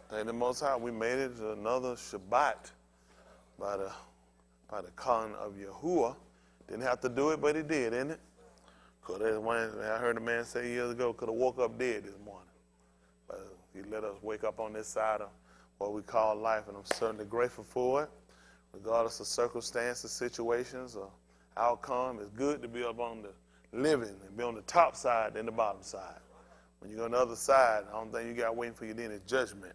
Thank the Most High, we made it to another Shabbat by the calling of Yahuwah. Didn't have to do it, but he did, didn't it? Cause I heard a man say years ago, could have woke up dead this morning. But he let us wake up on this side of what we call life, and I'm certainly grateful for it. Regardless of circumstances, situations, or outcome, it's good to be up on the living and be on the top side than the bottom side. When you go on the other side, the only thing you got waiting for you then is judgment.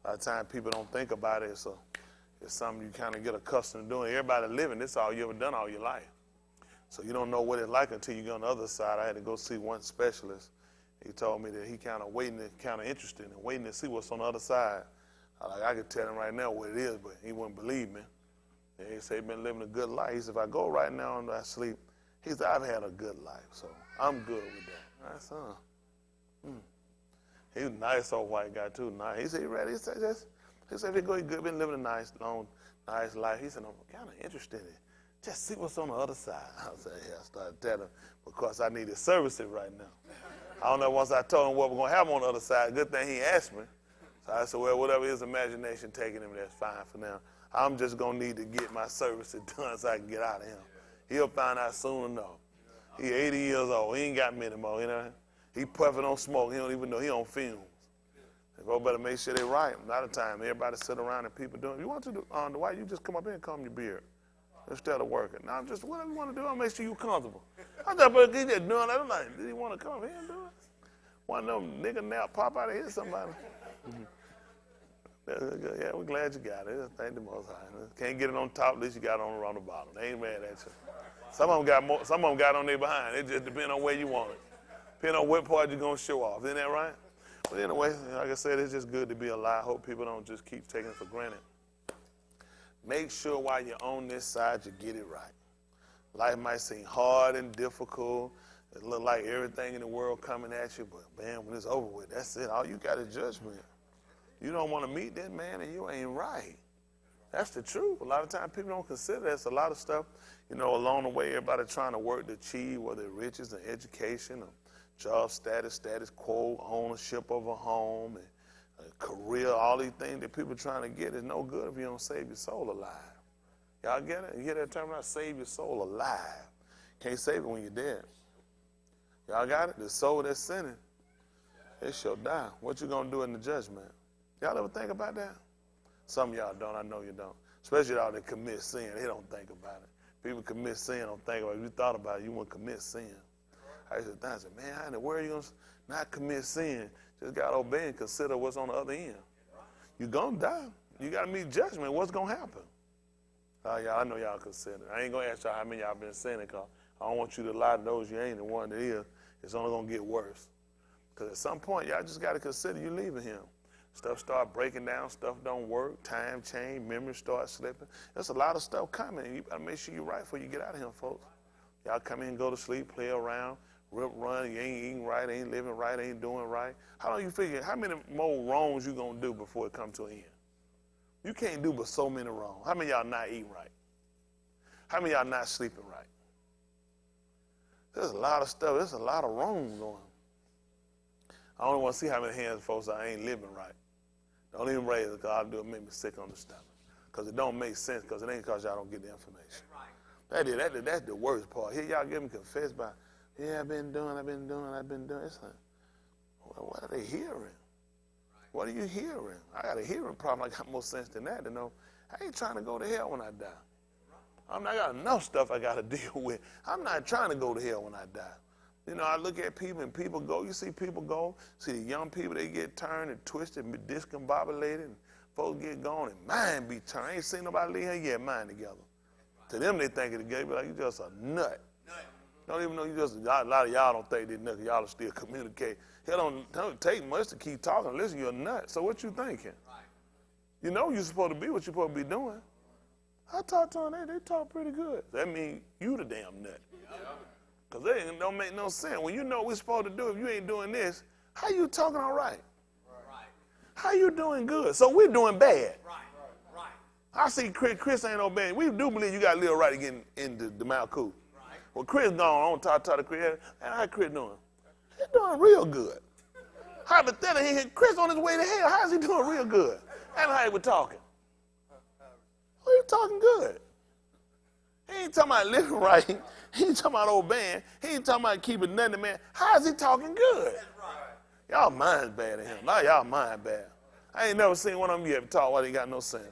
A lot of times people don't think about it, so it's something you kind of get accustomed to doing. Everybody living, this is all you ever done all your life. So you don't know what it's like until you go on the other side. I had to go see one specialist. He told me that he kind of interested and waiting to see what's on the other side. I could tell him right now what it is, but he wouldn't believe me. And he said he's been living a good life. He said, if I go right now and I sleep, he said, I've had a good life, so I'm good with that. I said, He was a nice old white guy, too. Nice. He said, you ready? He said, if you go, you've been living a nice, long, nice life. He said, I'm kind of interested in it. Just see what's on the other side. I said, yeah, I started telling him, because I needed services right now. I don't know, once I told him what we're going to have on the other side, good thing he asked me. So I said, well, whatever his imagination taking him, that's fine for now. I'm just going to need to get my services done so I can get out of him. He'll find out soon enough. He's 80 years old. He ain't got many more, you know. He puffing on smoke. He don't even know he on fumes. Bro, better make sure they're right. A lot of time, everybody sit around and people doing, you want to do, why you just come up here and comb your beard instead of working. Now, just whatever you want to do, I'll make sure you're comfortable. I thought, but he just doing that. I'm like, did he want to come here and do it? One of them nigga now pop out of here, somebody. Yeah, we're glad you got it. Thank the Most High. Can't get it on top, at least you got it on the bottom. They ain't mad at you. Some of them got more, some of them got on their behind. It just depends on where you want it. Depending on what part you're going to show off. Isn't that right? But anyway, like I said, it's just good to be alive. I hope people don't just keep taking it for granted. Make sure while you're on this side, you get it right. Life might seem hard and difficult. It look like everything in the world coming at you, but man, when it's over with, that's it. All you got is judgment. You don't want to meet that man and you ain't right. That's the truth. A lot of times people don't consider that. It's a lot of stuff, along the way, everybody trying to work to achieve, whether it's riches and education or job status quo, ownership of a home, and a career, all these things that people are trying to get is no good if you don't save your soul alive. Y'all get it? You hear that term? Save your soul alive. Can't save it when you're dead. Y'all got it? The soul that's sinning, it shall die. What you going to do in the judgment? Y'all ever think about that? Some of y'all don't. I know you don't. Especially y'all that commit sin. They don't think about it. People commit sin, don't think about it. If you thought about it, you wouldn't commit sin. I used to think, man, how in the world are you going to not commit sin? Just got to obey and consider what's on the other end. You're going to die. You got to meet judgment. What's going to happen? Y'all, I know y'all consider. I ain't going to ask y'all how many y'all been sinning, because I don't want you to lie to those you ain't the one that is. It's only going to get worse. Because at some point, y'all just got to consider you leaving him. Stuff start breaking down. Stuff don't work. Time change. Memory start slipping. There's a lot of stuff coming. You got to make sure you're right before you get out of here, folks. Y'all come in, go to sleep, play around, rip, run. You ain't eating right, ain't living right, ain't doing right. How do you figure, how many more wrongs you going to do before it comes to an end? You can't do but so many wrongs. How many of y'all not eating right? How many of y'all not sleeping right? There's a lot of stuff. There's a lot of wrongs going. I don't want to see how many hands folks I ain't living right. Don't even raise it, because it make me sick on the stomach. Because it don't make sense, because it ain't because y'all don't get the information. That's the worst part. Here y'all get them confessed by, yeah, I've been doing. It's like, well, what are they hearing? What are you hearing? I got a hearing problem. I got more sense than that to know. I ain't trying to go to hell when I die. I got enough stuff I got to deal with. I'm not trying to go to hell when I die. I look at people and people go. You see people go. See the young people, they get turned and twisted and discombobulated, and folks get gone and mind be turned. I ain't seen nobody leave here yet mind together. To them, they think it's gay, but like you just a nut. Don't even know you just, a lot of y'all don't think they nut, y'all still communicate. Hell, don't take much to keep talking. Listen, you're a nut. So what you thinking? You know you're supposed to be what you're supposed to be doing. I talk to them, they talk pretty good. That means you the damn nut. Because they don't make no sense. When you know what we're supposed to do, if you ain't doing this, how you talking all right? How you doing good? So we're doing bad. I see Chris ain't no bad. We do believe you got to live right to get into the Mount Cool. Well, Chris gone. I don't talk to Chris. And how Chris doing? He's doing real good. Hypothetically, he hit Chris on his way to hell. How's he doing real good? That's how he was talking. Oh, he was talking good. He ain't talking about living right. He ain't talking about obeying. He ain't talking about keeping nothing, man. How is he talking good? Y'all mind's bad at him. Now y'all mind bad. I ain't never seen one of them yet talk while they got no sense.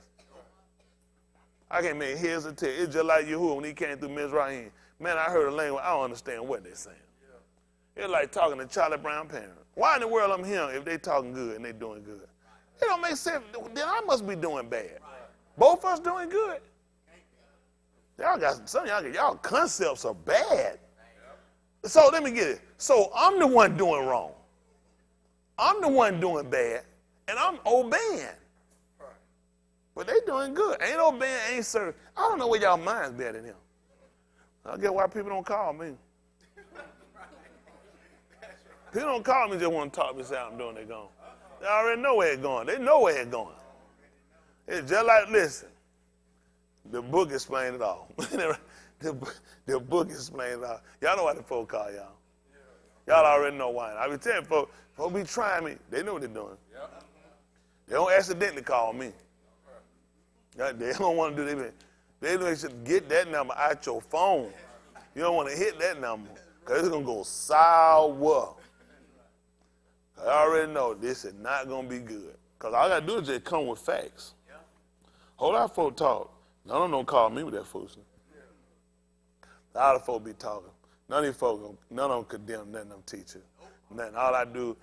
I can't make heads or tails. It's just like Yahuwah when he came through Mizraim. Man, I heard a language, I don't understand what they're saying. It's like talking to Charlie Brown parents. Why in the world I'm hearing if they talking good and they doing good? It don't make sense. Then I must be doing bad. Both of us doing good. Y'all got some of y'all concepts are bad. So let me get it. So I'm the one doing wrong. I'm the one doing bad, and I'm obeying. But they doing good. Ain't obeying, ain't serving. I don't know where y'all mind's better than him. I get why people don't call me. People don't call me just want to talk me say I'm doing it gone. They already know where it's going. They know where it's going. It's just like, listen, the book explained it all. the book explained it all. Y'all know why the folks call y'all. Y'all already know why. I be telling folks be trying me. They know what they're doing. They don't accidentally call me. They don't want to do that. They know they should get that number out your phone. You don't want to hit that number because it's going to go sour. I already know this is not going to be good. Because all I got to do is just come with facts. Whole lot of folk talk. None of them don't call me with that foolishness. A lot of folk be talking. None of these folks, none of them condemn none of them teachers. Nothing. All I do,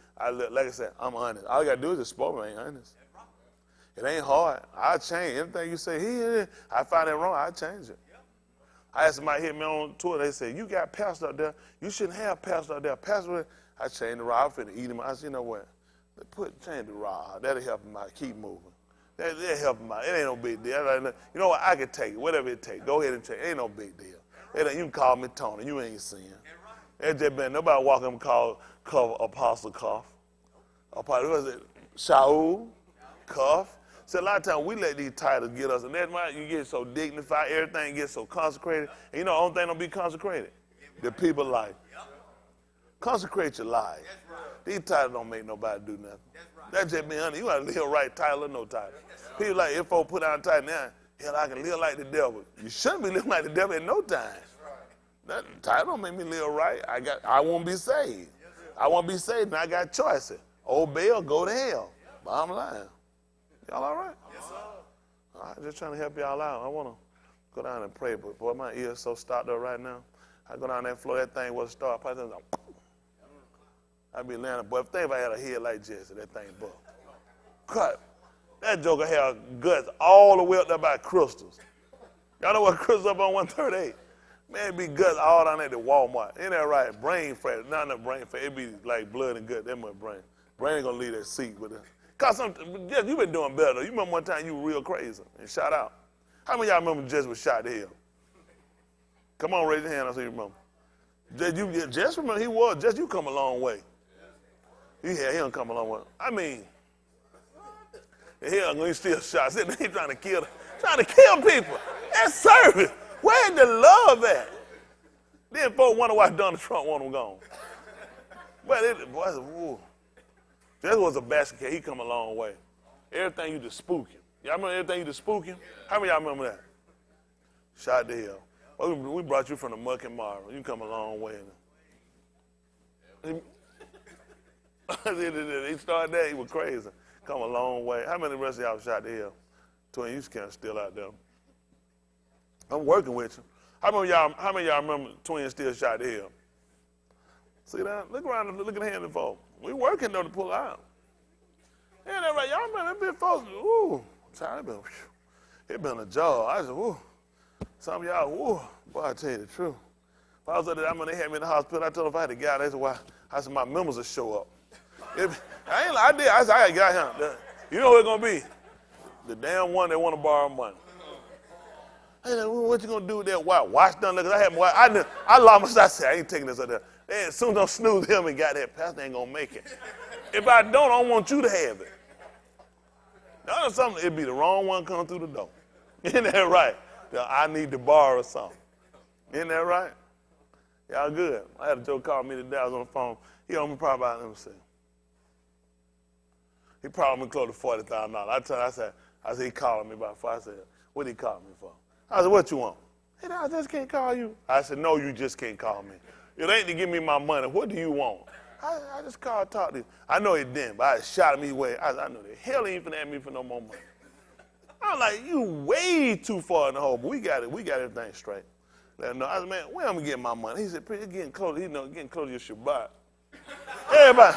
like I said, I'm honest. All I got to do is just spoke, I ain't honest. It ain't hard. I'll change. Anything you say, I find it wrong, I'll change it. I had somebody hit me on tour. They said, you got pastor up there. You shouldn't have pastor up there. Pastor, I changed the rod. I'm finna eat him. I said, you know what? Change the rod. That'll help him out. Keep moving. That'll help him out. It ain't no big deal. You know what? I can take it. Whatever it takes. Go ahead and take it. Ain't no big deal. You can call me Tony. You ain't sin. It just been nobody walking him call Apostle Cuff. Apostle, what was it? Shaul Cuff. So a lot of times we let these titles get us, and that's why you get so dignified, everything gets so consecrated. And you know the only thing don't be consecrated? The people life. Consecrate your life. These titles don't make nobody do nothing. That's just being honest. You got to live right title or no title. People like, if folks put out a title now, hell, I can live like the devil. You shouldn't be living like the devil at no time. That title don't make me live right. I won't be saved. I won't be saved, and I got choices. Obey or go to hell. Bottom line. Y'all all right? Yes, sir. All right, just trying to help y'all out. I want to go down and pray, but boy, my ears so stopped up right now. I go down that floor, that thing was start. I be landing. Boy, think if I had a head like Jesse, that thing buck. Cut. That joker had guts all the way up there by crystals. Y'all know what crystals up on 138? Man, it be guts all down at the Walmart. Ain't that right? Brain fat. Not enough brain fat. It be like blood and gut. That much brain. Brain ain't going to leave that seat with it. Cause you been doing better. You remember one time you were real crazy and shot out. How many of y'all remember Jess was shot to hell? Come on, raise your hand. I see you remember. Jess remember he was. Jess, you come a long way. He don't come a long way. I mean, hell, he still shot. He trying to kill people. That's service. Where's the love at? Then folks wonder why Donald Trump want him gone. But Jess was a basket case. He come a long way. Everything you just spook him. Y'all remember everything you just spook him? How many of y'all remember that? Shot to hell. Well, we brought you from the muck and mire. You come a long way. He started that. He was crazy. Come a long way. How many of the rest of y'all shot to hell? Twin, you kind of still out there. I'm working with you. How many of y'all remember Twin still shot to hell? See that? Look around. Look at the hand of folks. We working though to pull out. Ain't that right? Y'all remember that been folks? Ooh, it been a job. I said, ooh. Some of y'all, ooh, boy, I tell you the truth. If I was at that, they had me in the hospital. I told them if I had to get out, they said, why? I said, my members will show up. I did. I said, I got him. You know who it's gonna be? The damn one that want to borrow money. Hey, what you gonna do with that watch done? Look, I had my watch. I lost myself. I said, I ain't taking this out there. As soon as I snooze him and got that, pastor ain't gonna make it. If I don't want you to have it. Now, something, it'd be the wrong one coming through the door. Isn't that right? I need to borrow something. Isn't that right? Y'all good. I had a joke call me today. I was on the phone. He owed me probably about, let me see. He probably close to $40,000. I said, he called me about 5. I said, what did he call me for? I said, what you want? He said, I just can't call you. I said, no, you just can't call me. It ain't to give me my money. What do you want? I just called to talk to you. I know he didn't, but I shot him away. I know the hell he ain't finna ask me for no more money. I'm like, you way too far in the hole, but we got it. We got everything straight. Let him know. I said, man, where I'm gonna get my money? He said, it's getting close. Getting close to your Shabbat. Everybody,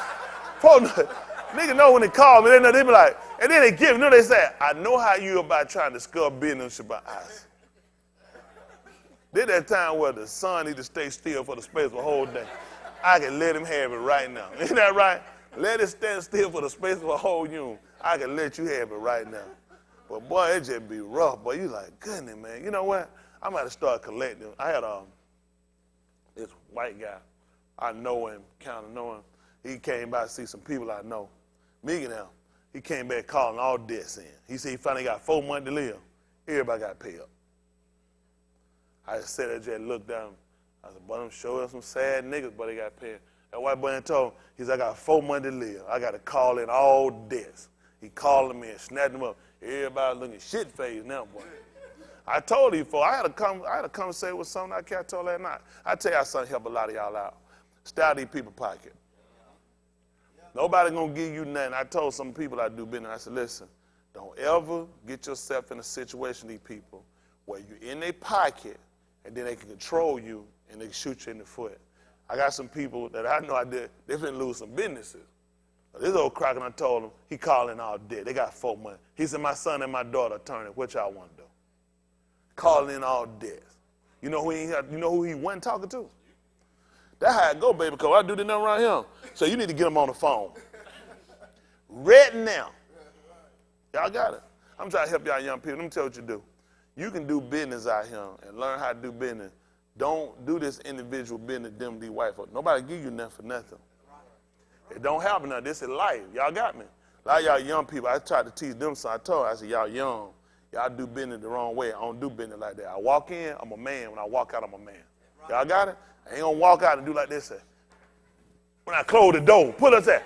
niggas know when they call me, they be like, and then they give me, they say, I know how you about trying to discover business Shabbat. There's that time where the sun need to stay still for the space of a whole day. I can let him have it right now. Isn't that right? Let it stand still for the space of a whole noon. I can let you have it right now. But boy, it just be rough. Boy, you like, goodness, man. You know what? I'm going to start collecting. I had this white guy. I know him, kind of know him. He came by to see some people I know. Me and him. He came back calling all debts in. He said he finally got 4 months to live. Everybody got paid up. I just sat there and just looked down. I said, boy, I'm sure some sad niggas, but they got paid. That white boy told him, he said, I got 4 months to live. I got to call in all debts. He called me and snatched them up. Everybody looking shit-faced now, boy. I told you before, I had a conversation with something I can't tell that night. I tell y'all something help a lot of y'all out. Stay out of these people's pocket. Nobody gonna give you nothing. I told some people I do business, I said, listen, don't ever get yourself in a situation, these people, where you're in their pocket and then they can control you and they can shoot you in the foot. I got some people that I know they finna lose some businesses. This old cracker, I told him, he calling all debt. They got 4 months. He said, my son and my daughter attorney, what y'all want to do? Calling in all debts. You know who he wasn't talking to? That's how it go, baby, because I do this nothing around here. So you need to get him on the phone. Right now. Y'all got it. I'm trying to help y'all young people. Let me tell you what you do. You can do business out here and learn how to do business. Don't do this individual business, them, these white folks. Nobody give you nothing for nothing. It don't happen now. This is life. Y'all got me. A lot of y'all young people, I tried to teach them something. I told them, I said, y'all young. Y'all do business the wrong way. I don't do business like that. I walk in, I'm a man. When I walk out, I'm a man. Y'all got it? I ain't gonna walk out and do like this. When I close the door, put us at.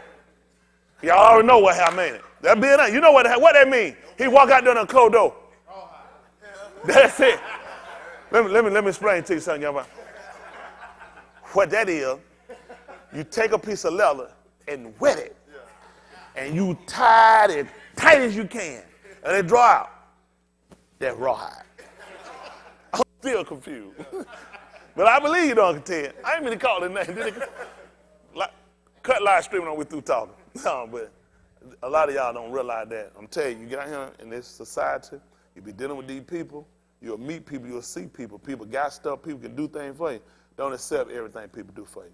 Y'all already know what I mean. That being that, you know what that mean? He walk out there and close the door. That's it. Let me explain to you something, y'all. What that is, you take a piece of leather and wet it, and you tie it as tight as you can, and it draw out. That's rawhide. I'm still confused. But I believe you don't contend. I ain't mean to call it name. Cut live streaming on we through talking. No, but a lot of y'all don't realize that. I'm telling you, you get out here in this society, you be dealing with these people, you'll meet people, you'll see people. People got stuff, people can do things for you. Don't accept everything people do for you.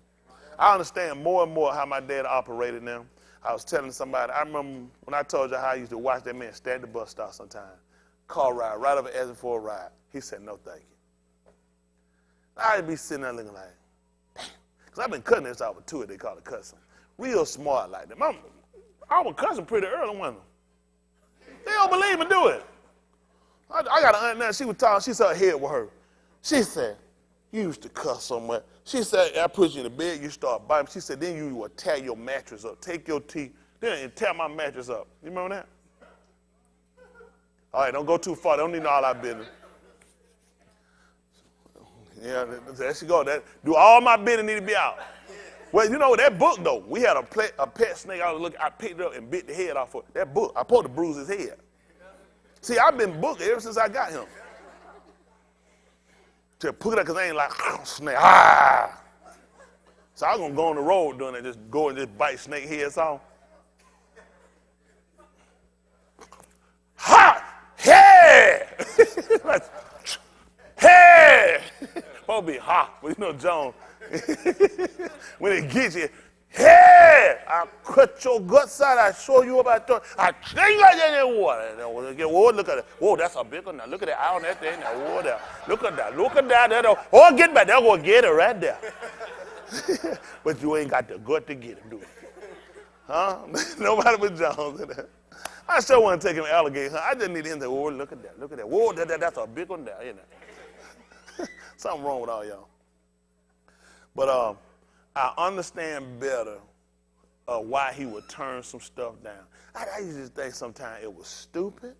I understand more and more how my dad operated now. I was telling somebody, I remember when I told you how I used to watch that man stand at the bus stop sometimes. Car ride, right over asking for a ride. He said, no, thank you. I'd be sitting there looking like, damn. Because I've been cutting this out with two, they call it cussing. Real smart like that. I was cussing pretty early, wasn't I? They don't believe me do it. I got an aunt now, she was talking, she saw her head with her. She said, you used to cuss so much. She said, I put you in the bed, you start biting. She said, then you would tear your mattress up. Take your teeth, then tear my mattress up. You remember that? All right, don't go too far. They don't need all our business. Yeah, there she go. Do all my business need to be out? Well, you know, that book, though, we had a pet snake. I picked it up and bit the head off of it. That book, I supposed to bruise his head. See, I've been booked ever since I got him. To put it up because I ain't like, snake, So I was going to go on the road doing it, just go and just bite snake heads off. Ha! Hey! Hey! Supposed to be hot, but you know, John, when it gets you, hey! I cut your guts out, I show you about that. I change like that in water. Whoa, look at it. Whoa, that's a big one now. Look at that eye on that thing. Now, whoa, there. Look at that. Oh, get back. They're going to get it right there. But you ain't got the gut to get it, do you? Huh? Nobody but Jones in there. I sure want to take him to alligator. I just need him to, whoa, look at that. Whoa, that's a big one there. You know? Something wrong with all y'all. But I understand better why he would turn some stuff down. I used to think sometimes it was stupid,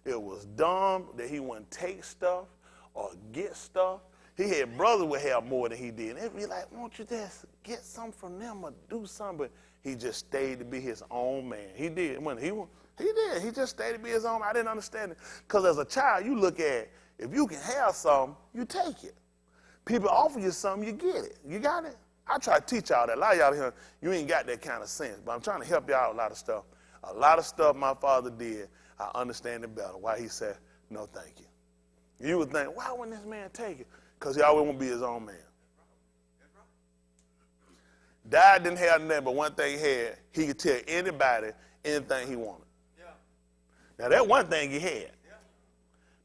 it was dumb that he wouldn't take stuff or get stuff. He had brothers would have more than he did. They'd be like, won't you just get something from them or do something? But he just stayed to be his own man. He did. When he did. He just stayed to be his own. I didn't understand it. Because as a child, you look at, if you can have something, you take it. People offer you something, you get it. You got it? I try to teach y'all that. A lot of y'all here, you ain't got that kind of sense. But I'm trying to help y'all out a lot of stuff. A lot of stuff my father did, I understand it better. Why he said, no, thank you. You would think, why wouldn't this man take it? Because he always want to be his own man. Dad didn't have nothing, but one thing he had, he could tell anybody anything he wanted. Now, that one thing he had.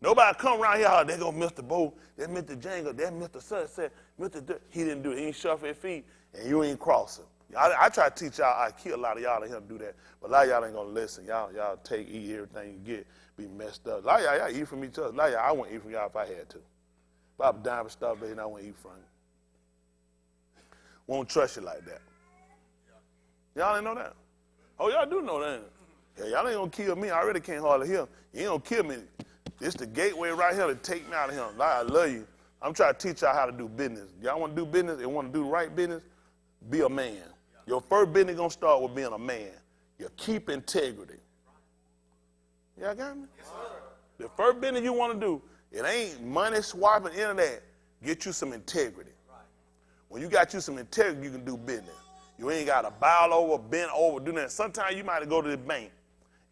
Nobody come around here, there go Mr. Bo, that's Mr. Jangle, that's Mr. Sunset, he didn't do it. He ain't shuffle his feet, and you ain't cross him. I try to teach y'all, I kill a lot of y'all to him do that, but a lot of y'all ain't going to listen. Y'all take, eat everything you get, be messed up. A lot of y'all eat from each other. A lot of y'all, I wouldn't eat from y'all if I had to. If I was dying for stuff, I wouldn't eat from you. Won't trust you like that. Y'all ain't know that? Oh, y'all do know that. Yeah, y'all ain't going to kill me. I already can't hardly hear. You ain't going to kill me. This the gateway right here to take me out of here. I love you. I'm trying to teach y'all how to do business. Y'all want to do business and want to do the right business? Be a man. Your first business going to start with being a man. You keep integrity. Y'all got me? Yes, sir. The first business you want to do, it ain't money swiping, any of that. Get you some integrity. Right. When you got you some integrity, you can do business. You ain't got to bow over, bend over, do that. Sometimes you might go to the bank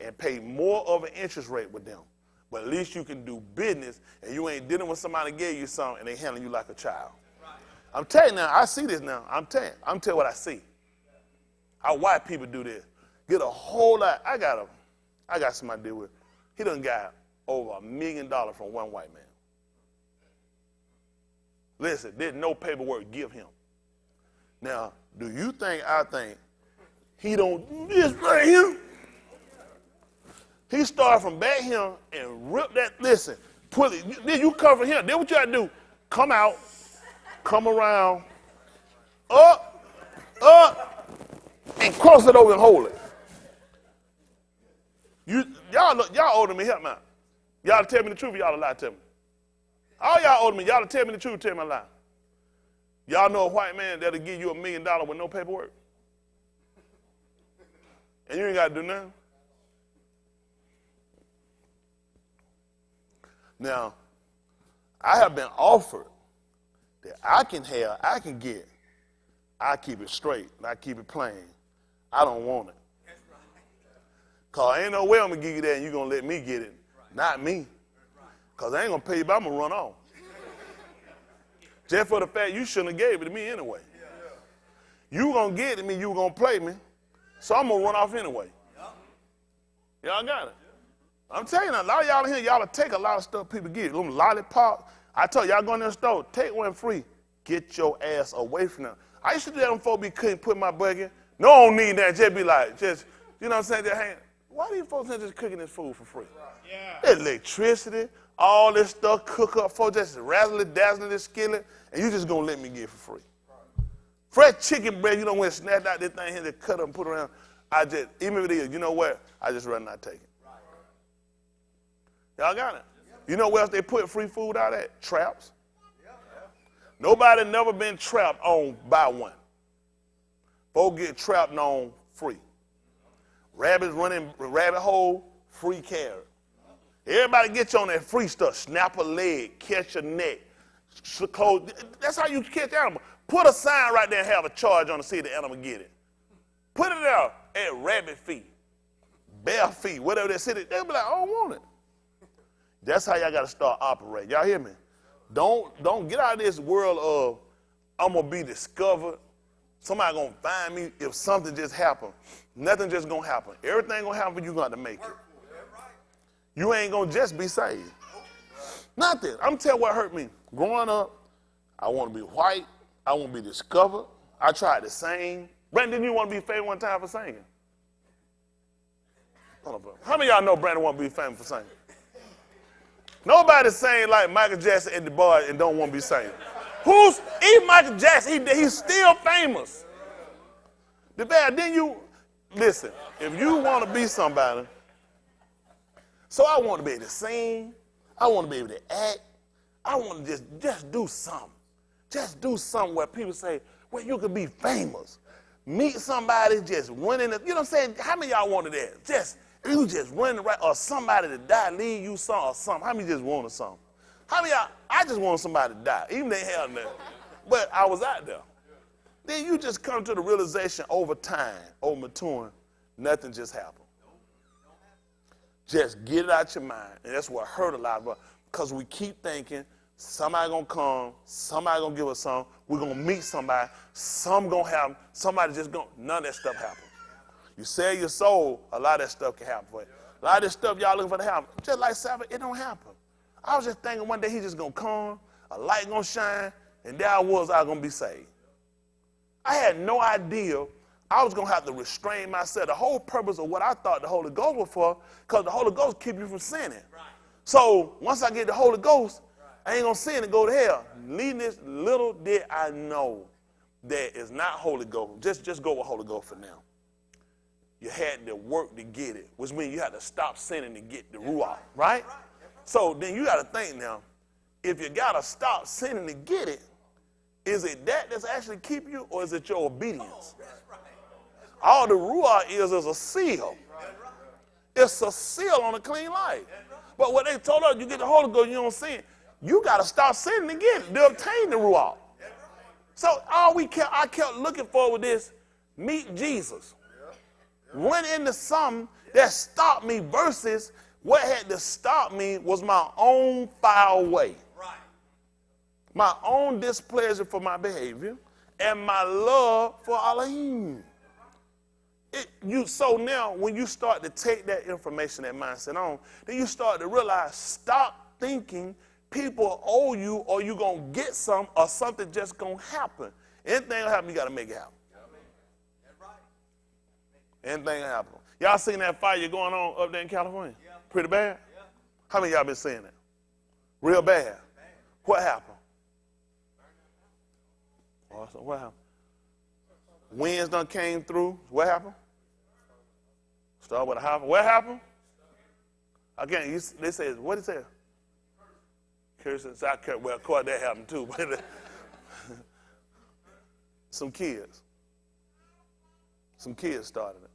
and pay more of an interest rate with them. But at least you can do business, and you ain't dealing with somebody that gave you something, and they handling you like a child. Right. I'm telling you now, I see this now. I'm telling you what I see. How white people do this. Get a whole lot. I got somebody to deal with. He done got over $1 million from one white man. Listen, there's no paperwork give him. Now, do you think I think he don't do this right here? He started from back here and ripped that, listen, pull it. Then you cover him. Then what you got to do? Come out, come around, up, and cross it over and hold it. Y'all older than me, help me out. Y'all tell me the truth, y'all lie to me. All y'all older than me, y'all tell me the truth, tell me a lie. Y'all know a white man that'll give you $1 million with no paperwork? And you ain't got to do nothing? Now, I have been offered that I can get. I keep it straight, and I keep it plain. I don't want it. Because ain't no way I'm going to give you that and you're going to let me get it. Not me. Because I ain't going to pay you, but I'm going to run off. Just for the fact you shouldn't have gave it to me anyway. You going to get it to me, you going to play me, so I'm going to run off anyway. Y'all got it? I'm telling you, a lot of y'all in here, y'all will take a lot of stuff people give. Them lollipops. I tell y'all go in the store, take one free. Get your ass away from them. I used to do that when folks couldn't put my burger in. No, I don't need that. Just be like, you know what I'm saying? Just hang. Why do you folks just cooking this food for free? Yeah. Electricity, all this stuff, cook up for just razzling, dazzling this skillet, and you just gonna let me get it for free. Right. Fresh chicken breast, you don't want to snatch out this thing here, just cut up and put it around. Even if it is, you know what? I just rather not take it. Right. Y'all got it? You know where else they put free food out at? Traps. Nobody never been trapped on by one. Folks get trapped on free. Rabbits running rabbit hole, free carrot. Everybody gets you on that free stuff. Snap a leg, catch a neck. That's how you catch animal. Put a sign right there and have a charge on to see if the animal get it. Put it there at rabbit feet, bear feet, whatever they say. They'll be like, I don't want it. That's how y'all got to start operating. Y'all hear me? Don't get out of this world of I'm going to be discovered. Somebody going to find me if something just happened. Nothing just going to happen. Everything going to happen, you're going to make it. You ain't going to just be saved. Nothing. I'm telling you what hurt me. Growing up, I want to be white. I want to be discovered. I tried to sing. Brandon, didn't you want to be famous one time for singing? How many of y'all know Brandon want to be famous for singing? Nobody sang like Michael Jackson at the bar and don't want to be singing. Even Michael Jackson, he's still famous. The bad, then Listen, if you want to be somebody, so I want to be able to sing, I want to be able to act, I want to just do something. Just do something where people say, well, you could be famous. Meet somebody, just winning, you know what I'm saying? How many of y'all wanted that? You just winning right, or somebody to die, leave you some or something. How many just wanted something? How many of y'all, I just want somebody to die, even they had nothing. But I was out there. Then you just come to the realization over time, over maturing, nothing just happened. Just get it out your mind. And that's what hurt a lot of us. Because we keep thinking, somebody gonna come, somebody gonna give us something, we're gonna meet somebody, something gonna happen, somebody just gonna, none of that stuff happens. You sell your soul, a lot of that stuff can happen for you. A lot of this stuff y'all looking for to happen, just like Sabbath, it don't happen. I was just thinking one day he just gonna come, a light gonna shine, and there I was gonna be saved. I had no idea I was gonna have to restrain myself. The whole purpose of what I thought the Holy Ghost was for, because the Holy Ghost keep you from sinning. So once I get the Holy Ghost, I ain't gonna sin and go to hell. Leading this, little did I know that it's not Holy Ghost. Just go with Holy Ghost for now. You had to work to get it, which means you had to stop sinning to get the Ruach, right? So then you got to think now, if you got to stop sinning to get it, is it that that's actually keep you, or is it your obedience? All the Ruach is a seal. It's a seal on a clean life. But what they told us, you get the Holy Ghost, you don't sin. You got to stop sinning to get it, to obtain the Ruach. So I kept looking for with this, meet Jesus. Went into something that stopped me versus what had to stop me was my own foul way. My own displeasure for my behavior and my love for Elohim. So now when you start to take that information, that mindset on, then you start to realize, stop thinking people owe you or you going to get some or something just going to happen. Anything will happen, you got to make it happen. Anything will happen. Y'all seen that fire going on up there in California? Yeah. Pretty bad? Yeah. How many of y'all been seeing it? Real bad. What happened? Awesome. What happened? Winds done came through. What happened? Start with a house. What happened? Again, they say, what did it say? Curse inside. Well, of course that happened too. But some kids started it.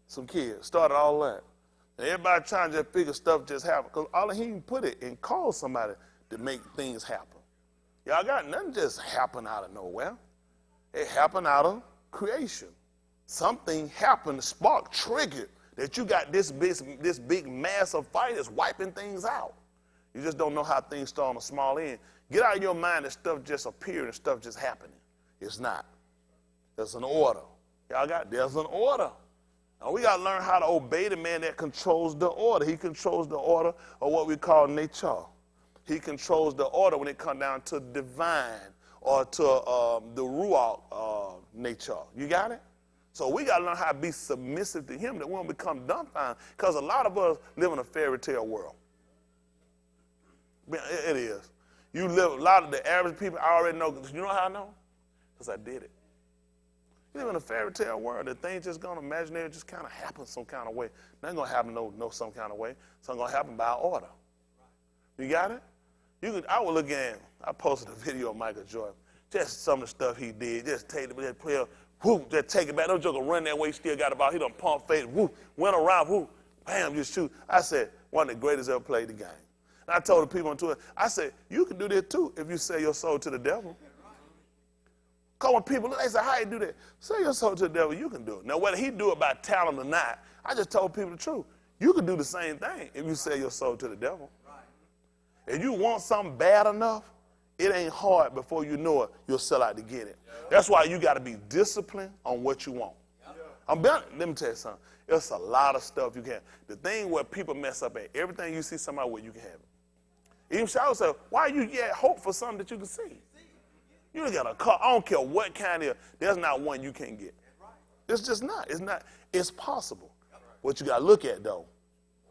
Some kids started all that. And everybody trying to just figure stuff just happened. Because Elohim put it and called somebody to make things happen. Y'all got nothing just happen out of nowhere. It happened out of creation. Something happened, spark triggered, that you got this big mass of fire that's wiping things out. You just don't know how things start on a small end. Get out of your mind that stuff just appeared and stuff just happening. It's not. There's an order. There's an order. Now we got to learn how to obey the man that controls the order. He controls the order of what we call nature. He controls the order when it comes down to divine or to the Ruach nature. You got it? So we got to learn how to be submissive to him, that we won't become dumbfounded, because a lot of us live in a fairy tale world. It is. You live, a lot of the average people, I already know. You know how I know? Because I did it. You live in a fairy tale world. The things just going to imaginary just kind of happen some kind of way. Nothing going to happen no some kind of way. Something going to happen by order. You got it? I was looking at, I posted a video of Michael Jordan. Just some of the stuff he did. Just take the player, whoop, just take it back. Those joker run that way, still got about, he done pump fake, whoop, went around, whoop, bam, just shoot. I said, one of the greatest ever played the game. And I told the people on Twitter, I said, you can do this too if you sell your soul to the devil. Because when people, they say, how you do that? Sell your soul to the devil, you can do it. Now, whether he do it by talent or not, I just told people the truth. You can do the same thing if you sell your soul to the devil. If you want something bad enough, it ain't hard before you know it, you'll sell out to get it. That's why you got to be disciplined on what you want. Let me tell you something. There's a lot of stuff you can. The thing where people mess up at, everything you see somebody with, you can have it. Even Shaul said, why you get hope for something that you can see? You don't got a car. I don't care what kind of, there's not one you can't get. It's just not. It's not. It's possible. What you got to look at, though,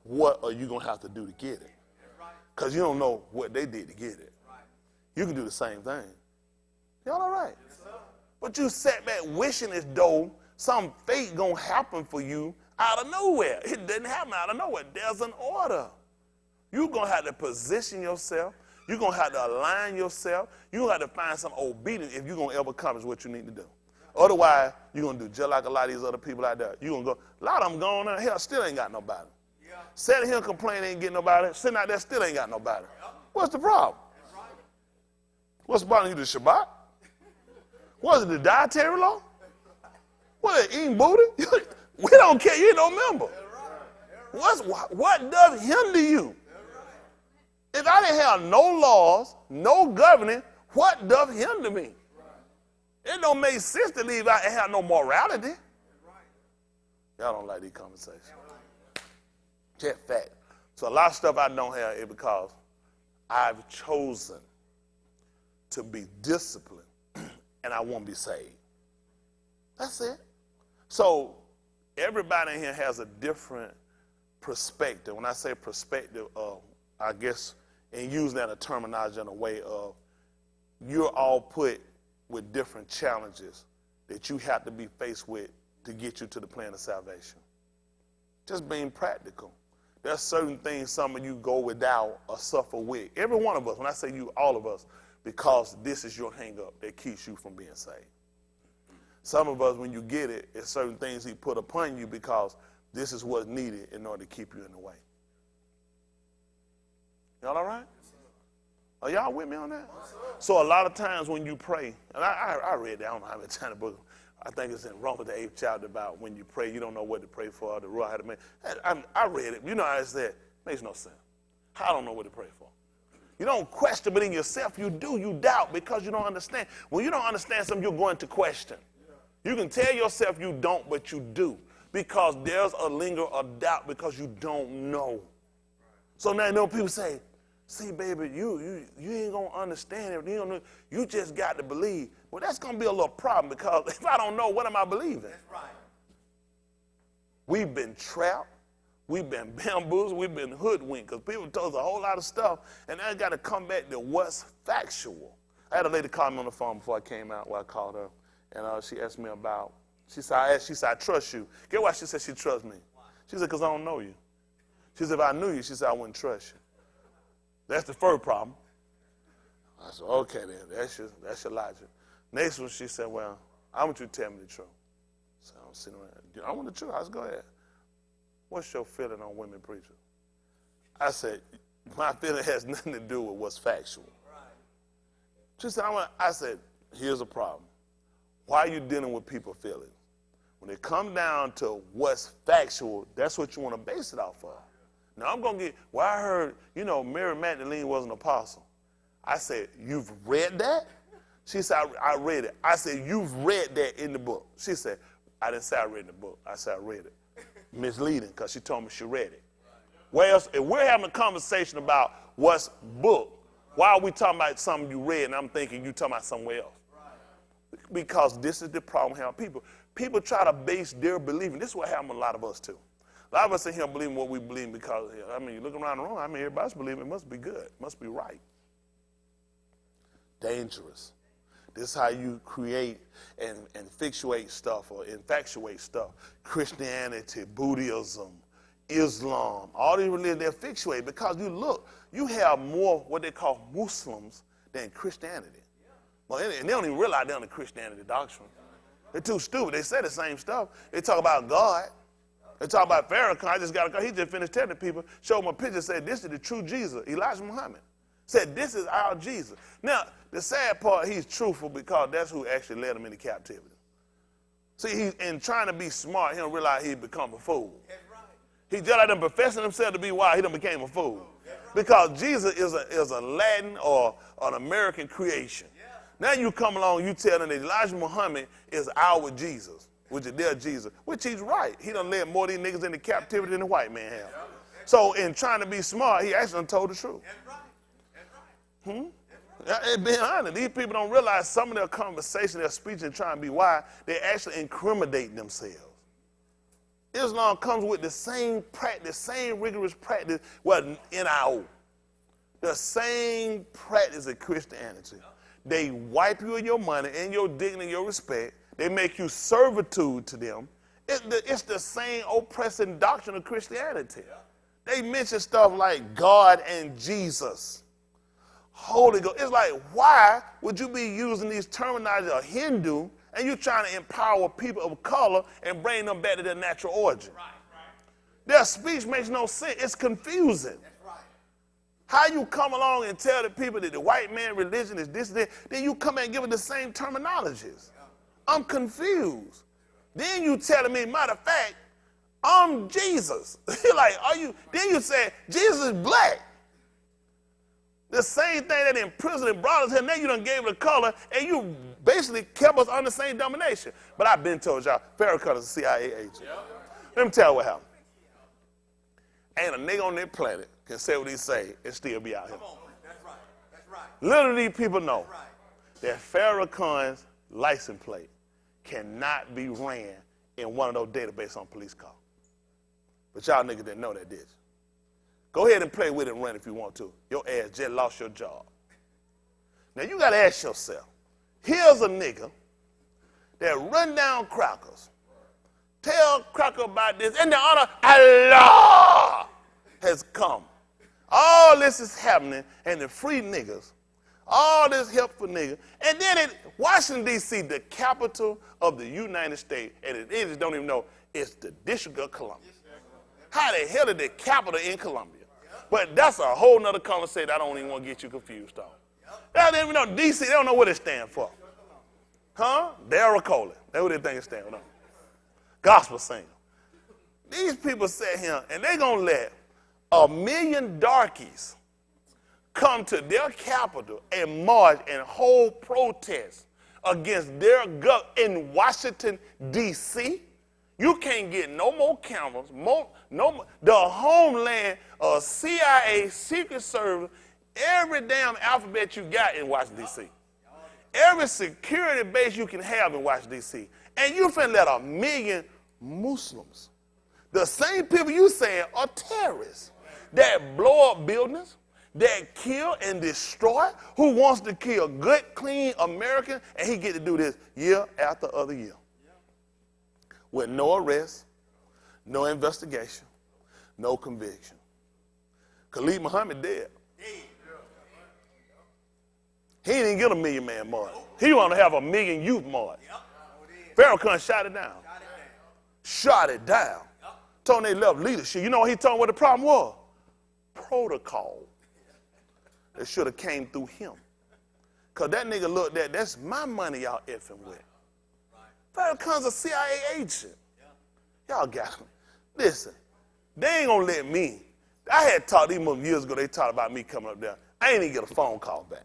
what are you going to have to do to get it? Because you don't know what they did to get it. You can do the same thing. Y'all all right? But you sat back wishing as though Some fate gonna happen for you out of nowhere. It didn't happen out of nowhere. There's an order. You're gonna have to position yourself. You're gonna have to align yourself. You're gonna have to find some obedience if you're gonna ever accomplish what you need to do. Otherwise, you're gonna do just like a lot of these other people out there. You're gonna go, a lot of them going on, hell, still ain't got nobody. Yeah. Sitting here complaining ain't getting nobody. Sitting out there still ain't got nobody. Yep. What's the problem? Right. What's bothering you, the Shabbat? What is it, the dietary law? What is it, eating booty? We don't care, you ain't no member. What does hinder you? If I didn't have no laws, no governing, what does hinder me? It don't make sense to leave out and have no morality. Y'all don't like these conversations. Just fact. So a lot of stuff I don't have is because I've chosen to be disciplined and I won't be saved. That's it. So everybody in here has a different perspective. When I say perspective, I guess in using that a terminology in a way of you're all put with different challenges that you have to be faced with to get you to the plan of salvation. Just being practical. There's certain things some of you go without or suffer with. Every one of us, when I say you, all of us, because this is your hang-up that keeps you from being saved. Some of us, when you get it, it's certain things he put upon you because this is what's needed in order to keep you in the way. Y'all all right? Are y'all with me on that? So a lot of times when you pray, and I read that, I don't know how many times the book, I think it's in Romans the 8th chapter about when you pray, you don't know what to pray for, the Ruach had to make. I read it. You know how it said, makes no sense. I don't know what to pray for. You don't question, but in yourself you do. You doubt because you don't understand. When you don't understand something, you're going to question. You can tell yourself you don't, but you do. Because there's a linger of doubt because you don't know. So now you know people say, see, baby, you ain't going to understand it. You just got to believe. Well, that's going to be a little problem because if I don't know, what am I believing? That's right. We've been trapped. We've been bamboozled. We've been hoodwinked because people told us a whole lot of stuff, and I got to come back to what's factual. I had a lady call me on the phone before I came out where I called her, and she asked me about, she said, I trust you. Get why she said she trusts me? She said, because I don't know you. She said, if I knew you, she said, I wouldn't trust you. That's the first problem. I said, okay then, that's your logic. Next one, she said, well, I want you to tell me the truth. So I'm sitting around, I want the truth. I said, go ahead. What's your feeling on women preachers? I said, my feeling has nothing to do with what's factual. She said, I said, here's a problem. Why are you dealing with people's feelings? When it comes down to what's factual, that's what you want to base it off of. Now, I'm going to get, well, I heard, Mary Magdalene was an apostle. I said, you've read that? She said, I read it. I said, you've read that in the book. She said, I didn't say I read the book. I said, I read it. Misleading, because she told me she read it. Whereas, if we're having a conversation about what's book, why are we talking about something you read and I'm thinking you talking about somewhere else? Because this is the problem with people. People try to base their believing. This is what happened with a lot of us, too. A lot of us in here believing what we believe because, you look around the room, everybody's believing it must be good, it must be right. Dangerous. This is how you create and fixuate stuff or infatuate stuff. Christianity, Buddhism, Islam, all these religions, they're fixuated because you have more what they call Muslims than Christianity. Well, and they don't even realize they're on the Christianity doctrine. They're too stupid. They say the same stuff. They talk about God. They talk about Farrakhan. He just finished telling people, showed him a picture, said, this is the true Jesus, Elijah Muhammad. Said, this is our Jesus. Now, the sad part, he's truthful because that's who actually led him into captivity. See, he's in trying to be smart, he don't realize he become a fool. He just like them professing himself to be wise, he done became a fool. Because Jesus is a Latin or an American creation. Now you come along, you tell them that Elijah Muhammad is our Jesus, which is their Jesus, which he's right. He done led more of these niggas into captivity than the white man have. So in trying to be smart, he actually done told the truth. Being honest, these people don't realize some of their conversation, their speech, and trying to be wise, they actually incriminate themselves. Islam comes with the same practice, same rigorous practice, NIO. The same practice of Christianity. They wipe you of your money and your dignity and your respect. They make you servitude to them. It's the same oppressing doctrine of Christianity. They mention stuff like God and Jesus, Holy Ghost. It's like, why would you be using these terminologies of Hindu and you trying to empower people of color and bring them back to their natural origin? Right. Their speech makes no sense. It's confusing. That's right. How you come along and tell the people that the white man religion is this, then you come and give it the same terminologies. I'm confused. Then you telling me, matter of fact, I'm Jesus. You're like, then you say, Jesus is black. The same thing that imprisoned and brought us here, now you done gave it a color, and you basically kept us under the same domination. But I've been told y'all, Farrakhan is a CIA agent. Let me tell you what happened. Ain't a nigga on this planet can say what he say and still be out here. That's right. That's right. Literally, people know that Farrakhan's license plate cannot be ran in one of those databases on police call. But y'all niggas didn't know that, did you? Go ahead and play with it and run if you want to. Your ass just lost your job. Now you gotta ask yourself, here's a nigga that run down crackers, tell cracker about this, and the honor Allah has come. All this is happening, and the free niggas, all this help for niggas, and then Washington, D.C., the capital of the United States, and it just don't even know, it's the District of Columbia. How the hell is the capital in Columbia? But that's a whole nother conversation I don't even want to get you confused on. They don't even know D.C., they don't know what it stands for. Huh? Darrell Coley. That's what they think it stands for. Gospel singer. These people sit here, and they going to let 1 million darkies come to their capital and march and hold protests against their government in Washington, D.C. You can't get no more cameras, the homeland of CIA, Secret Service, every damn alphabet you got in Washington, D.C. Every security base you can have in Washington, D.C. And you finna let 1 million Muslims, the same people you saying are terrorists, that blow up buildings, that kill and destroy, who wants to kill good, clean American, and he get to do this year after other year. With no arrest, no investigation, no conviction. Khalid Muhammad dead. He didn't get 1 million man march. He wanted to have 1 million youth march. Farrakhan shot it down. Shot it down. Told them they left leadership. You know what he told them what the problem was? Protocol. That should have came through him. Because that nigga looked at, that's my money y'all effing with. Farrakhan's a CIA agent. Y'all got him. Listen, they ain't gonna let me. I had talked to them years ago, they talked about me coming up there. I ain't even get a phone call back.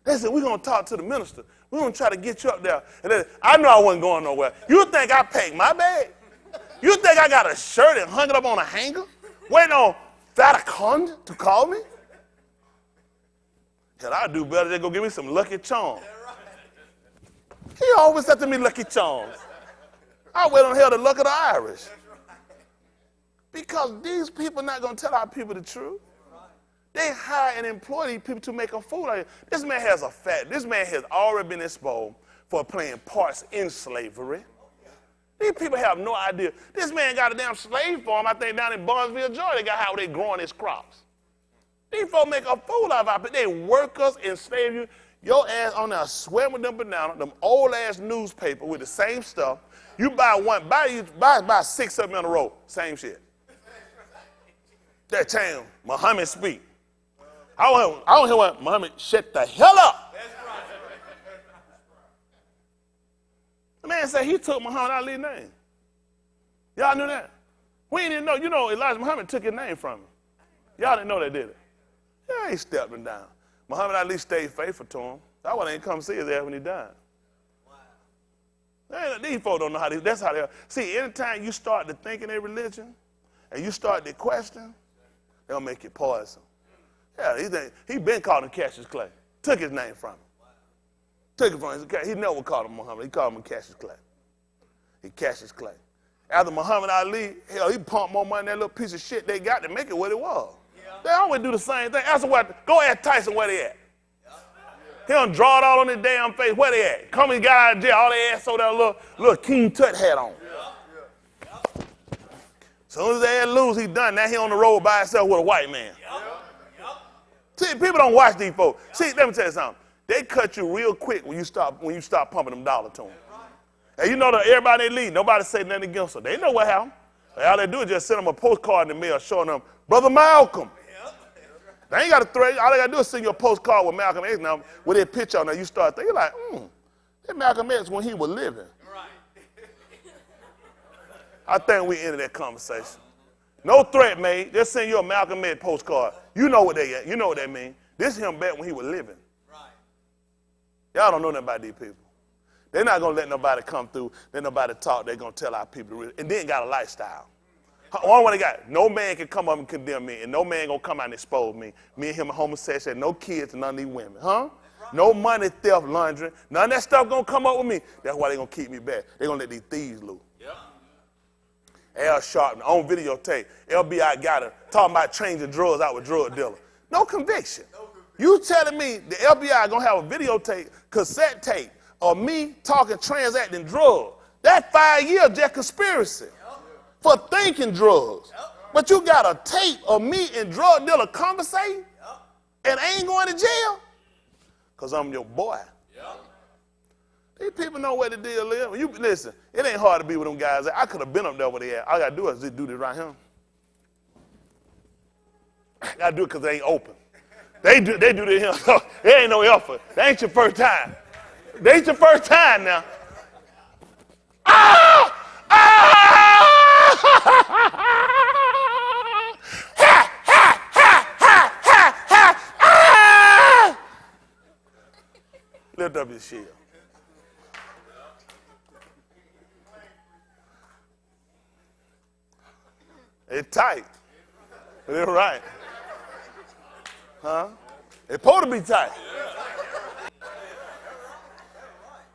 They said, we're gonna talk to the minister. We're gonna try to get you up there. And then, I know I wasn't going nowhere. You think I packed my bag? You think I got a shirt and hung it up on a hanger? Waiting on Farrakhan to call me? Said, I'll do better than go give me some Lucky Charms. He always said to me, Lucky Charms. I wait on hell the luck of the Irish. Because these people not going to tell our people the truth. They hire and employ these people to make a fool out of it. This man has a fact. This man has already been exposed for playing parts in slavery. These people have no idea. This man got a damn slave farm, I think, down in Barnesville, Georgia. They got how they growing his crops. These folks make a fool out of our people. They work us, enslave you. Your ass on there sweating with them bananas, them old ass newspaper with the same stuff. You buy one, buy 6 of them in a row, same shit. That time, Muhammad speak. I don't hear what Muhammad shut the hell up. The man said he took Muhammad Ali's name. Y'all knew that? We didn't know. You know, Elijah Muhammad took his name from him. Y'all didn't know that, did it? Yeah, he stepped him down. Muhammad Ali stayed faithful to him. That's why they didn't come see his ass when he died. Wow. These folks don't know how that's how they are. See, anytime you start to think in their religion and you start to question, they'll make you poison. Yeah, he been called him Cassius Clay. Took his name from him. Took it from him. He never called him Muhammad. He called him Cassius Clay. He Cassius Clay. After Muhammad Ali, hell, he pumped more money in that little piece of shit they got to make it what it was. Yeah. They always do the same thing. Go ask Tyson where they at. Yeah. He done draw it all on his damn face. Where they at? Coming guy out of jail, all they ass so that little King Tut hat on. As soon as they lose, he done. Now he on the road by himself with a white man. See, people don't watch these folks. See, let me tell you something. They cut you real quick when you stop pumping them dollars to them. And you know that everybody they leave, nobody say nothing against them. They know what happened. All they do is just send them a postcard in the mail showing them, Brother Malcolm. They ain't got to threat. All they got to do is send you a postcard with Malcolm X now, with their picture on there. You start thinking like, that Malcolm X when he was living. I think we ended that conversation. No threat made. Just send you a Malcolm X postcard. You know what that means. This is him back when he was living. Y'all don't know nothing about these people. They're not going to let nobody come through, let nobody talk. They're going to tell our people the real. And then got a lifestyle. One what they got, no man can come up and condemn me, and no man going to come out and expose me. Me and him are homosexual, no kids and none of these women. Huh? No money, theft, laundry. None of that stuff going to come up with me. That's why they're going to keep me back. They're going to let these thieves loose. Al Sharpton, on videotape, FBI got her talking about changing drugs out with drug dealers. No conviction. You telling me the FBI going to have a videotape, cassette tape, of me talking transacting drugs? That 5 years just conspiracy for thinking drugs. But you got a tape of me and drug dealer conversating and I ain't going to jail? Because I'm your boy. These people know where the deal is. You listen, it ain't hard to be with them guys. I could have been up there where they at. All I got to do is just do this right here. I got to do it because they ain't open. They do this here. It ain't no effort. That ain't your first time. They ain't your first time now. Ah! Ah! Ha! Ha! Ha! Ha! Ha! Ha! Ah! Lift up your shield. It's tight. It's right. Huh? It's supposed to be tight.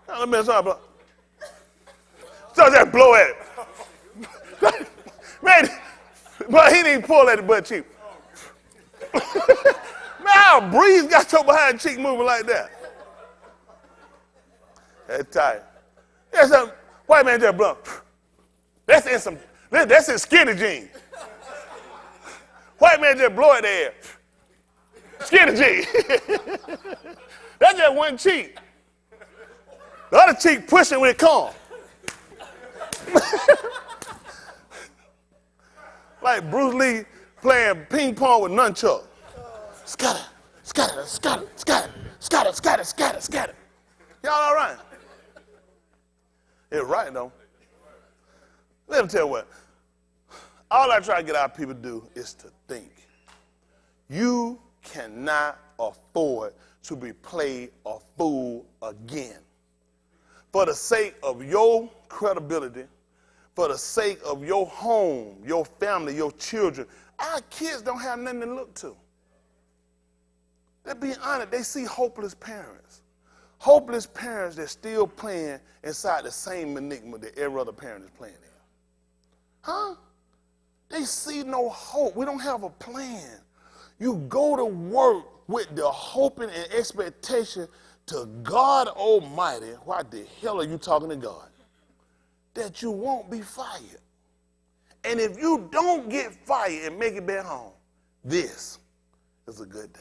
Now, let me start, bro. So just blow at it. Man, but he didn't pull at the butt cheek. Man, how a breeze got your behind cheek moving like that? That's tight. That's a white man just blow. That's in skinny jeans. White man just blow at the air. Skinny jeans. That's just one cheek. The other cheek pushing when it comes. Like Bruce Lee playing ping pong with nunchuck. Scatter, scatter, scatter, scatter, scatter, scatter, scatter, scatter. Y'all all right? It's right, though. Let me tell you what. All I try to get our people to do is to think. You cannot afford to be played a fool again. For the sake of your credibility, for the sake of your home, your family, your children, our kids don't have nothing to look to. They're being honest. They see hopeless parents. Hopeless parents that's still playing inside the same enigma that every other parent is playing in. Huh? They see no hope. We don't have a plan. You go to work with the hoping and expectation to God Almighty. Why the hell are you talking to God? That you won't be fired. And if you don't get fired and make it back home, this is a good day.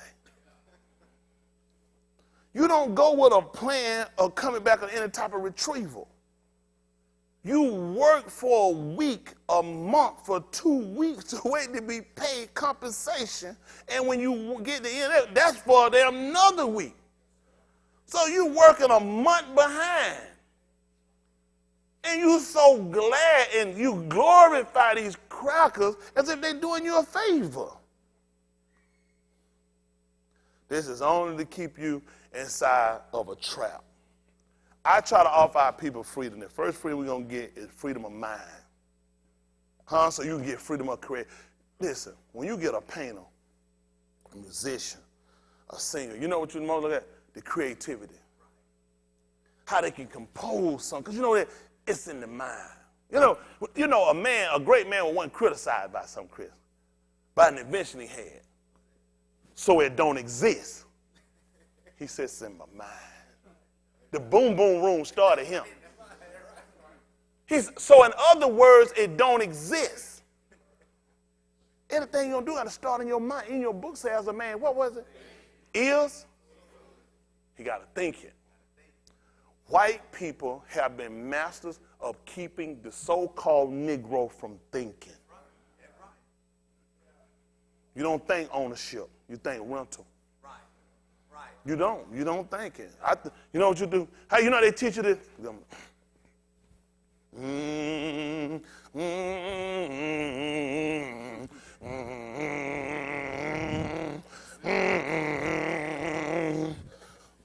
You don't go with a plan of coming back on any type of retrieval. You work for a week, a month, for 2 weeks to wait to be paid compensation. And when you get the end, that's for them another week. So you working a month behind. And you so glad and you glorify these crackers as if they're doing you a favor. This is only to keep you inside of a trap. I try to offer our people freedom. The first freedom we're going to get is freedom of mind. Huh? So you can get freedom of creation. Listen, when you get a painter, a musician, a singer, you know what you most look at? The creativity. How they can compose something. Because you know that it's in the mind. You know, a great man wasn't criticized by some critics, by an invention he had. So it don't exist. He sits in my mind. The boom boom room started him. So in other words, it don't exist. Anything you're going to do got to start in your mind. In your book says a man, what was it? Is, he got to think it. White people have been masters of keeping the so-called Negro from thinking. You don't think ownership. You think rental. You don't think it. You know what you do? How you know they teach you this?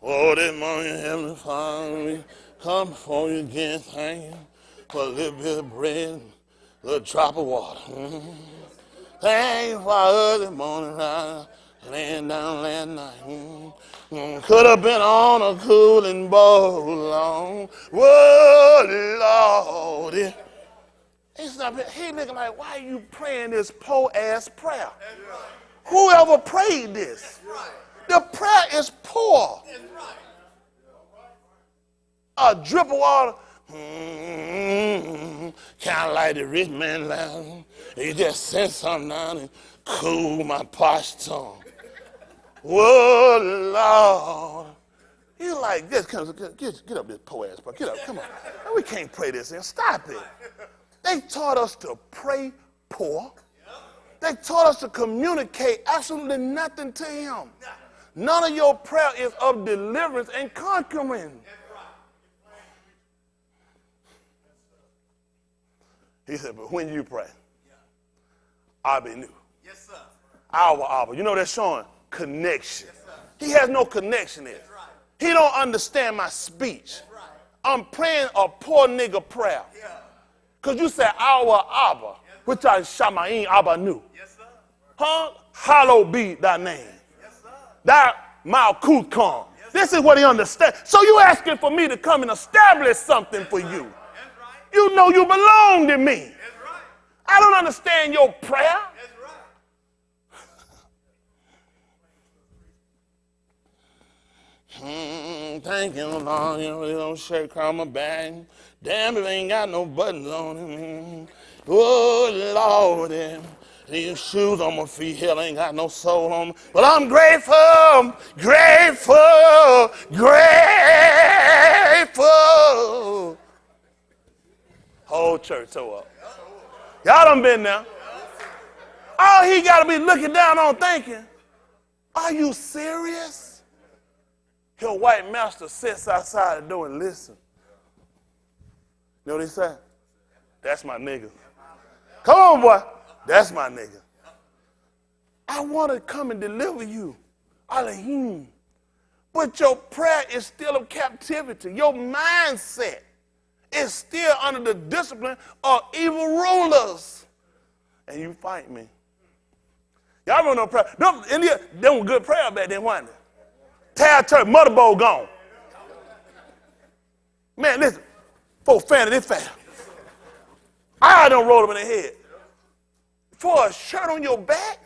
Oh, this morning, Heavenly Father, we come before you again, thank you for a little bit of bread, a little drop of water. Thank you for early morning ride, laying down last night. Could have been on a cooling bowl long. Whoa, Lord. He looking like, why are you praying this poor-ass prayer? Whoever prayed this? The prayer is poor. A drip of water, kind of like the rich man laughing. He just sent something down and cool my parched tongue. Whoa, Lord. He's like, get up this poor ass prayer. Get up, come on. We can't pray this in. Stop it. They taught us to pray poor. They taught us to communicate absolutely nothing to him. None of your prayer is of deliverance and conquering. He said, but when you pray, I'll be new. Yes, sir. Our Abba. You know that's showing connection. Yes, he has no connection there. Right. He don't understand my speech. Right. I'm praying a poor nigga prayer. Because you said our Abba, which I Shamaim Abba knew. Yes, sir. Huh? Hallowed be thy name. Yes, sir. Thy Malkuth come. Yes, this is what he understands. So you asking for me to come and establish something for you. You know you belong to me. That's right. I don't understand your prayer. That's right. Thank you, Lord. You know, don't shirt on my back. Damn, it ain't got no buttons on it. Oh, Lord. These shoes on my feet, hell ain't got no soul on them. But I'm grateful, grateful, grateful. Whole church toe up. Y'all done been there. All he got to be looking down on thinking, are you serious? Your white master sits outside the door and listens. You know what he said? That's my nigga. Come on, boy. That's my nigga. I want to come and deliver you. Elohim. But your prayer is still of captivity. Your mindset is still under the discipline of evil rulers. And you fight me. Y'all don't know prayer. India, they were good prayer back then, wasn't it? Tad church, mother bowl gone. Man, listen. For fan of this fan. I don't roll them in the head. For a shirt on your back?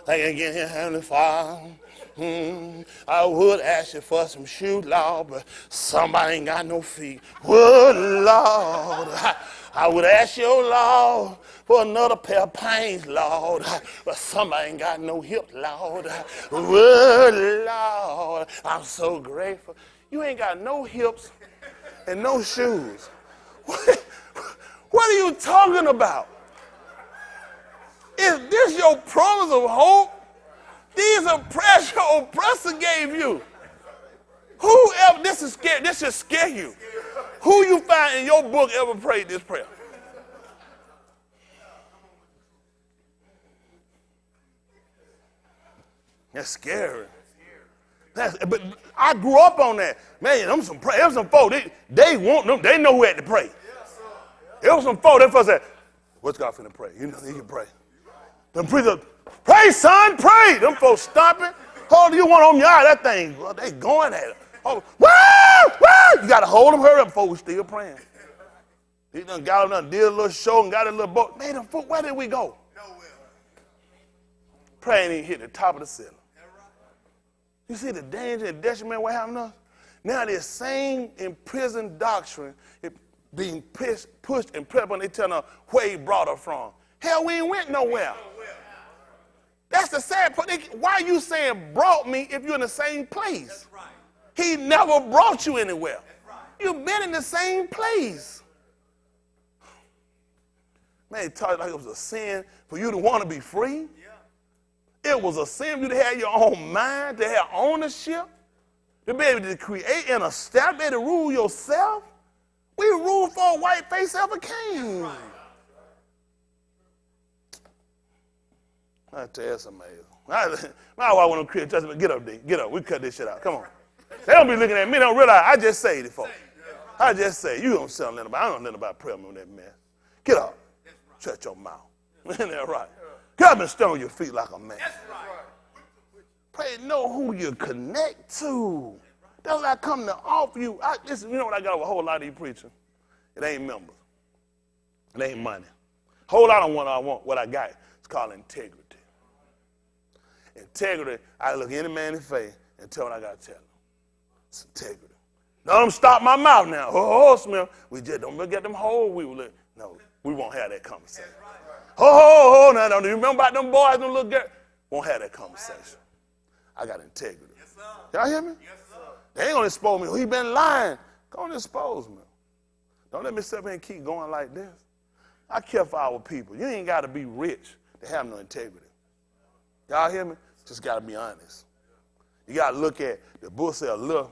I can get here, Heavenly Father. I would ask you for some shoes, Lord, but somebody ain't got no feet. Would, Lord. I would ask you, Lord, for another pair of pants, Lord, but somebody ain't got no hips, Lord. Would, Lord. I'm so grateful. You ain't got no hips and no shoes. What are you talking about? Is this your promise of hope? These are prayers your oppressor gave you. Whoever, this should scare you. Who you find in your book ever prayed this prayer? That's scary. But I grew up on that. Man, them some folks, they want them, they know who had to pray. It was some folk. That folks said, what's God finna pray? You know, he can pray. Them preachers, pray, son, pray. Them folks stomping. Hold you want on your eye, that thing, well, they going at it. Oh, woo, woo. You got to hold them, hurry up before we still praying. He done got up and did a little show and got a little boat. Man, them folk, where did we go? Nowhere. Praying, he hit the top of the ceiling. You see the danger and detriment what happened to us? Now this same imprisoned doctrine it being pushed and pressed on, they telling us where he brought her from. Hell, we ain't went nowhere. That's the sad part. Why are you saying brought me if you're in the same place? Right. He never brought you anywhere. Right. You've been in the same place. Man, he taught like it was a sin for you to want to be free. Yeah. It was a sin for you to have your own mind, to have ownership, to be able to create and establish, to rule yourself. We ruled for a white face ever came. Right. I tell you, that's amazing. My wife want to create judgment. Get up, D. Get up. We cut this shit out. Come on. They don't be looking at me. They don't realize I just say it, folks. I just say you don't tell nothing about. I don't know nothing about prayer on that mess. Get up. Shut your mouth. Isn't that right? Get up and stand on your feet like a man. Pray, know who you connect to. That's what I come to offer you. Listen, you know what I got with a whole lot of you preaching? It ain't members. It ain't money. A whole lot of what I want. What I got. It's called integrity. Integrity, I look any man in the face and tell what I got to tell him. It's integrity. Don't stop my mouth now. Oh, Smith, we just don't get them whole. No, we won't have that conversation. Oh, now, don't you remember about them boys, them little girls? Won't have that conversation. I got integrity. Yes, y'all hear me? Yes, sir. They ain't going to expose me. Oh, he been lying. Go and expose me. Don't let me sit here and keep going like this. I care for our people. You ain't got to be rich to have no integrity. Y'all hear me? Just got to be honest. You got to look at the book say a little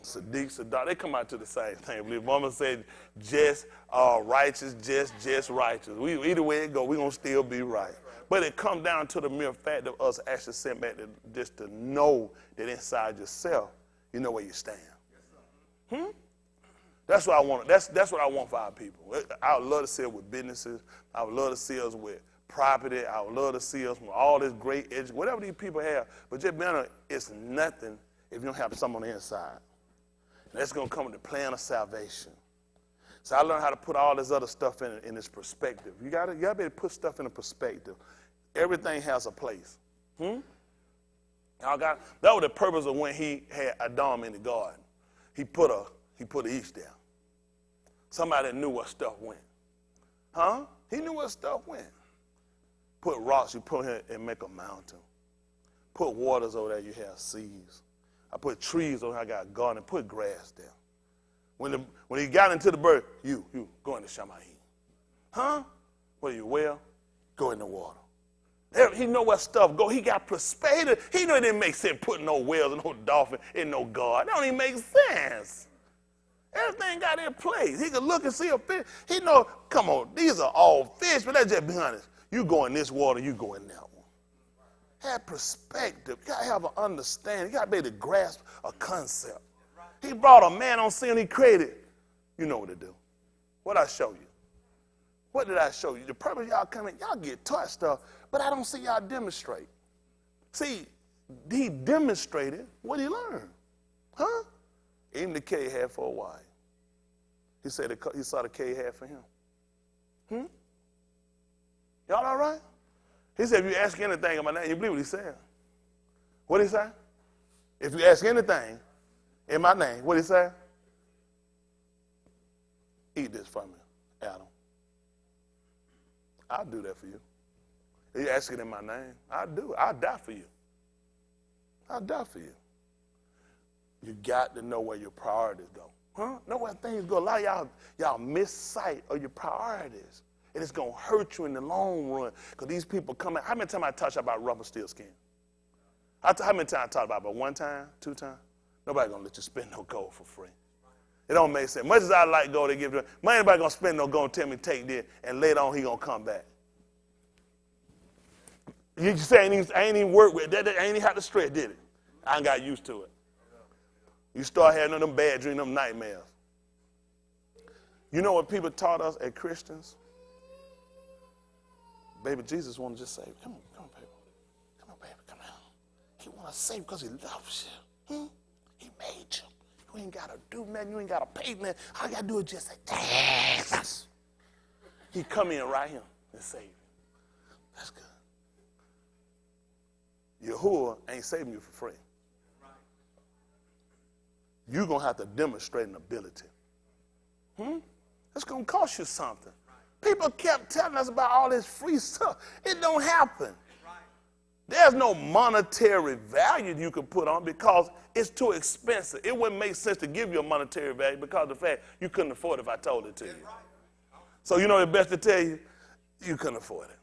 Sadiq, Sadat. They come out to the same thing. I believe Mama said just righteous, just righteous. Either way it go, we're going to still be right. But it comes down to the mere fact of us actually sitting back just to know that inside yourself, you know where you stand. That's what I want. That's what I want for our people. I would love to see it with businesses. I would love to see us with property. I would love to see us with all this great education, whatever these people have. But just being honest, it's nothing if you don't have something on the inside. And that's going to come with the plan of salvation. So I learned how to put all this other stuff in this perspective. You got to be able to put stuff in a perspective. Everything has a place. That was the purpose of when he had Adam in the garden. He put the east there. Somebody knew where stuff went. He knew where stuff went. Put rocks, you put here and make a mountain. Put waters over there, you have seas. I put trees over here, I got a garden. Put grass there. When he got into the bird, you go into Shammai. What are you, well? Go in the water. He know where stuff go. He got perspective. He know it didn't make sense putting no whales and no dolphin in no garden. That don't even make sense. Everything got in place. He could look and see a fish. He know, come on, these are all fish, but let's just be honest. You go in this water, you go in that one. Have perspective. You got to have an understanding. You got to be able to grasp a concept. He brought a man on scene he created. You know what to do. What I show you? What did I show you? The purpose y'all come in, y'all get taught stuff, but I don't see y'all demonstrate. See, he demonstrated what he learned. Even the K had for a while. He said he saw the K had for him. Y'all all right? He said, if you ask anything in my name, you believe what he said. What did he say? If you ask anything in my name, what did he say? Eat this for me, Adam. I'll do that for you. If you ask it in my name, I'll do it. I'll die for you. I'll die for you. You got to know where your priorities go. Know where things go. A lot of y'all miss sight of your priorities. And it's going to hurt you in the long run because these people come in. How many times I taught you about rubber steel skin? How many times I taught about it? 1 time? 2 times? Nobody going to let you spend no gold for free. It don't make sense. Much as I like gold, they give it. Anybody going to spend no gold and tell me take this, and later on he going to come back. You say I ain't even work with it. I ain't even have to stress, did it? I ain't got used to it. You start having them bad dreams, them nightmares. You know what people taught us as Christians? Baby, Jesus wanted to just say, come on, baby. Come on, baby, come on. He want to save you because he loves you. He made you. You ain't got to do nothing. You ain't got to pay nothing. All you got to do is just say, Jesus. He come in right here and save you. That's good. Yahuwah ain't saving you for free. You're going to have to demonstrate an ability. It's going to cost you something. People kept telling us about all this free stuff. It don't happen. There's no monetary value you can put on because it's too expensive. It wouldn't make sense to give you a monetary value because of the fact you couldn't afford it if I told it to you. So you know the best to tell you, you couldn't afford it.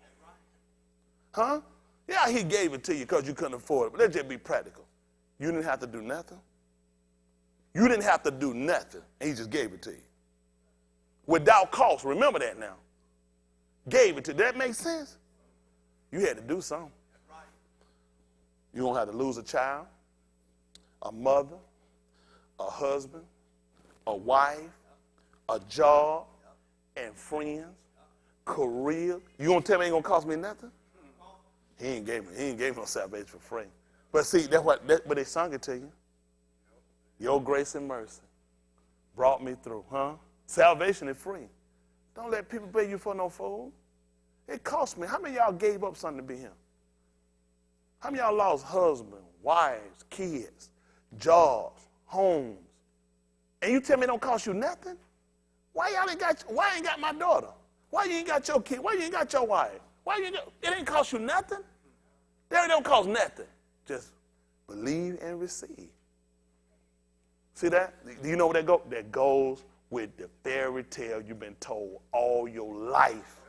Huh? Yeah, he gave it to you because you couldn't afford it. But let's just be practical. You didn't have to do nothing. You didn't have to do nothing, and he just gave it to you. Without cost. Remember that now. Gave it to you. That makes sense? You had to do something. You don't have to lose a child, a mother, a husband, a wife, a job, and friends, career. You gonna tell me it ain't gonna cost me nothing? He ain't gave me no salvation for free. But see, but they sung it to you. Your grace and mercy brought me through, huh? Salvation is free. Don't let people pay you for no food. It cost me. How many of y'all gave up something to be here? How many of y'all lost husbands, wives, kids, jobs, homes? And you tell me it don't cost you nothing? Why ain't got my daughter? Why you ain't got your kid? Why you ain't got your wife? It ain't cost you nothing? It don't cost nothing. Just believe and receive. See that? Do you know where that goes? That goes with the fairy tale you've been told all your life.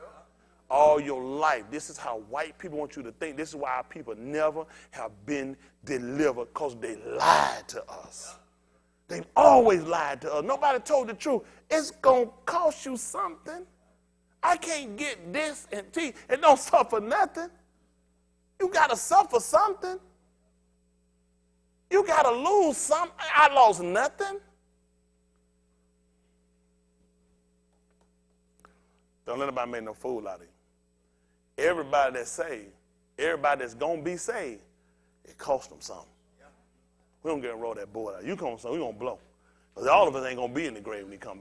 All your life. This is how white people want you to think. This is why our people never have been delivered, because they lied to us. They've always lied to us. Nobody told the truth. It's going to cost you something. I can't get this and tea. It don't suffer nothing. You got to suffer something. You got to lose something. I lost nothing. Don't let anybody make no fool out of you. Everybody that's saved, everybody that's going to be saved, it cost them something. We don't get to roll that board out. You come something, we're going to blow. Because all of us ain't going to be in the grave when he come back.